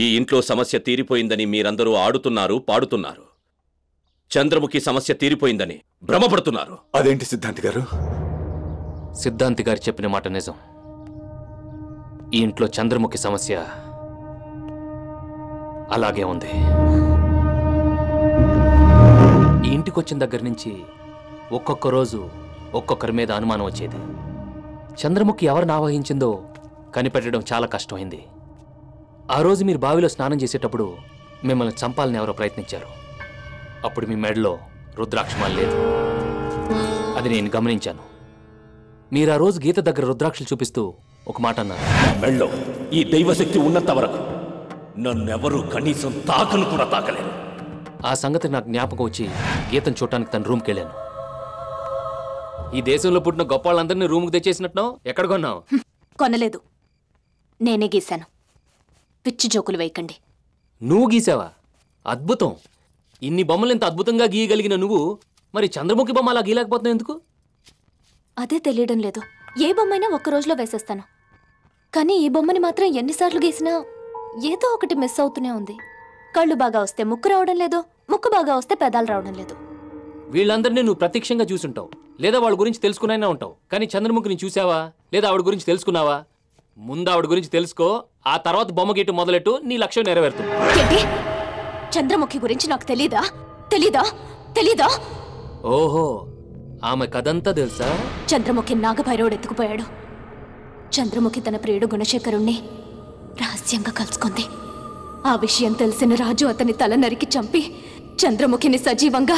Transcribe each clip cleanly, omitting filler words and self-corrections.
ఈ ఇంట్లో సమస్య తీరిపోయిందని మీరందరూ ఆడుతున్నారు, పాడుతున్నారు. చంద్రముఖి సమస్య తీరిపోయిందని భ్రమపడుతున్నారు. అదేంటి సిద్ధాంతి గారు? సిద్ధాంతి గారు చెప్పిన మాట నిజం. ఈ ఇంట్లో చంద్రముఖి సమస్య అలాగే ఉంది. ఈ ఇంటికి వచ్చిన దగ్గర నుంచి ఒక్కొక్క రోజు ఒక్కొక్కరి మీద అనుమానం వచ్చేది. చంద్రముఖి ఎవరిని ఆవహించిందో కనిపెట్టడం చాలా కష్టమైంది. ఆ రోజు మీరు బావిలో స్నానం చేసేటప్పుడు మిమ్మల్ని చంపాలని ఎవరో ప్రయత్నించారు. అప్పుడు మీ మెడలో రుద్రాక్షమాల లేదు. అది నేను గమనించాను. మీరు ఆ రోజు గీత దగ్గర రుద్రాక్షలు చూపిస్తూ ఒక మాట అన్నారు. మెడలో ఈ దైవశక్తి ఉన్నంత వరకు నన్నెవరూ కనీసం తాకను కూడా తాకలేరు. ఆ సంగతి నాకు జ్ఞాపకం వచ్చి గీతను చూడటానికి తన రూమ్కి వెళ్ళాను. ఈ దేశంలో పుట్టిన గొప్ప వాళ్ళందరినీ రూమ్కి తెచ్చేసినట్టున్నావు. ఎక్కడ కొన్నావు? కొనలేదు, నేనే గీశాను. పిచ్చి జోకులు వేయకండి. నువ్వు గీసావా? అద్భుతం. ఇన్ని బొమ్మలు ఇంత అద్భుతంగా గీయగలిగిన నువ్వు మరి చంద్రముఖి బొమ్మ అలా గీయలేకపోతున్నావు ఎందుకు? అదే తెలియడం లేదు. ఏ బొమ్మైనా ఒక్క రోజులో వేసేస్తాను, కానీ ఈ బొమ్మని మాత్రం ఎన్నిసార్లు గీసినా ఏదో ఒకటి మిస్ అవుతూనే ఉంది. కళ్ళు బాగా వస్తే ముక్కు రావడం లేదు, ముక్కు బాగా వస్తే పెదాలు రావడం లేదు. వీళ్ళందరినీ నువ్వు ప్రత్యక్షంగా చూసుంటావు, లేదా వాళ్ళ గురించి తెలుసుకునైనా ఉంటావు. కానీ చంద్రముఖిని చూసావా, లేదా ఆవిడ గురించి తెలుసుకున్నావా? ముందు ఆవిడ గురించి తెలుసుకో, ఆ తర్వాత బొమ్మ గీయటం మొదలెట్టు. నీ లక్ష్యం నెరవేరుతుంది. చంద్రముఖి గురించి నాకు తెలీదా? తెలీదా? తెలీదా? ఓహో, ఆమె కథంతా తెలుసా? చంద్రముఖి నాగభైరవుడు ఎత్తుకుపోయాడు. చంద్రముఖి తన ప్రియుడు గుణశేఖరుణ్ణి రహస్యంగా కలుసుకుంది. ఆ విషయం తెలిసిన రాజు అతని తల నరికి చంపి చంద్రముఖిని సజీవంగా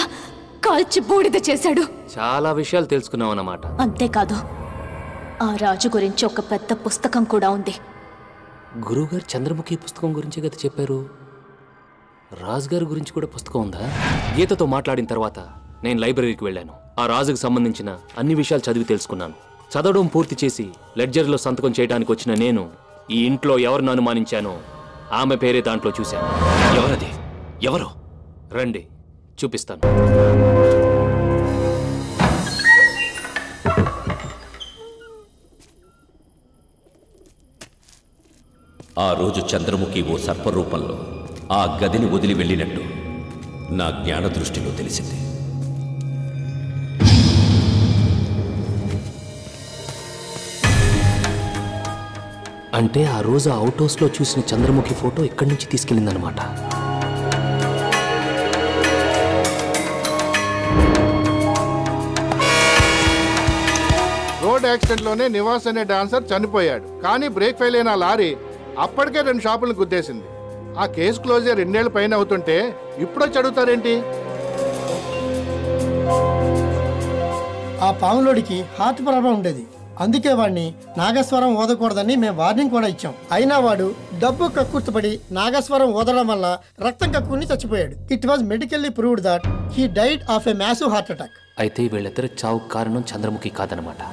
కాల్చి బూడిద చేశాడు. చాలా విషయాలు తెలుసుకున్నావు అన్నమాట. అంతేకాదు, ఆ రాజు గురించి ఒక పెద్ద పుస్తకం కూడా ఉంది. గురువుగారు చంద్రముఖి పుస్తకం గురించి కదా చెప్పారు. రాజుగారి గురించి కూడా పుస్తకం ఉందా? గీతతో మాట్లాడిన తర్వాత నేను లైబ్రరీకి వెళ్ళాను. ఆ రాజుకు సంబంధించిన అన్ని విషయాలు చదివి తెలుసుకున్నాను. చదవడం పూర్తి చేసి లెడ్జర్లో సంతకం చేయడానికి వచ్చిన నేను ఈ ఇంట్లో ఎవరిని అనుమానించానో ఆమె పేరే దాంట్లో చూశాను. ఎవరది? ఎవరు? రండి చూపిస్తాను. ఆ రోజు చంద్రముఖి ఓ సర్పరూపంలో ఆ గదిని వదిలి వెళ్ళినట్టు నా జ్ఞాన దృష్టిలో తెలిసింది. అంటే ఆ రోజు అవుట్ హౌస్లో చూసిన చంద్రముఖి ఫోటో ఇక్కడి నుంచి తీసుకెళ్ళిందనమాట. రోడ్ యాక్సిడెంట్ లోనే నివాస్ అనే డాన్సర్ చనిపోయాడు. కానీ బ్రేక్ ఫెయిల్ అయిన లారీ అప్పటికే 2 షాపులను గుద్దేసింది. ఆ కేసు క్లోజ్ 2 ఏళ్ల పైన అవుతుంటే ఇప్పుడో చదువుతారేంటి? ఆ పాములోడికి హార్ట్ ప్రాబ్లం ఉండేది. అందుకే వాడిని నాగస్వరం ఓదకూడదని మేము వార్నింగ్ కూడా ఇచ్చాం. అయినా వాడు డబ్బు కక్కుర్తిపడి నాగస్వరం ఓదడం వల్ల రక్తం కక్కుని చచ్చిపోయాడు. It was medically proved that he died of a massive heart attack. అయితే వీళ్ళిద్దరి చావు కారణం చంద్రముఖి కాదనమాట.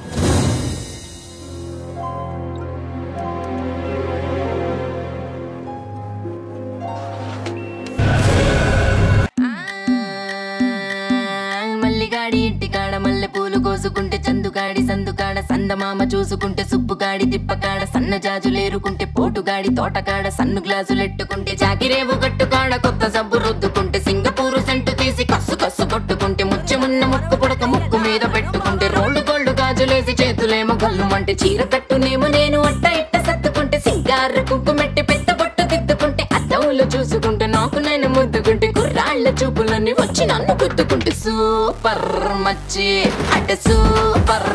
మల్లిగాడి ఇంటికాడ మల్లె పూలు కోసుకుంటే చందుగాడి సందుకాడ సందమామ చూసుకుంటే సుబ్బుగాడి తిప్పకాడ సన్న జాజులేరుకుంటే పోటుగాడి తోటకాడ సన్ను గ్లాసులెట్టుకుంటే జాకిరేవు గట్టుకాడ కొత్త సబ్బు రుద్దుకుంటే సింగపూరు సెంటు తీసి కస్సు కస్సు కొట్టుకుంటే ముచ్చమున్న ముక్కు పుడక ముక్కు మీద పెట్టుకుంటే రోడ్డు గోల్డ్ గాజులేసి చేతులేమో గల్లు అంటే చీర కట్టునేమో నేను అట్ట ఇట్ట సత్తుకుంటే సింగార కుంకుమెట్టి పెట్ట బొట్టు దిద్దుకుంటే అద్దంలో చూసుకుంటే నాకు నేను ముద్దుకుంటే కుర్రాళ్ళ చూపులన్నీ వచ్చి నన్ను గుద్దుకుంటే సూపర్ మచ్చి అంటే సూపర్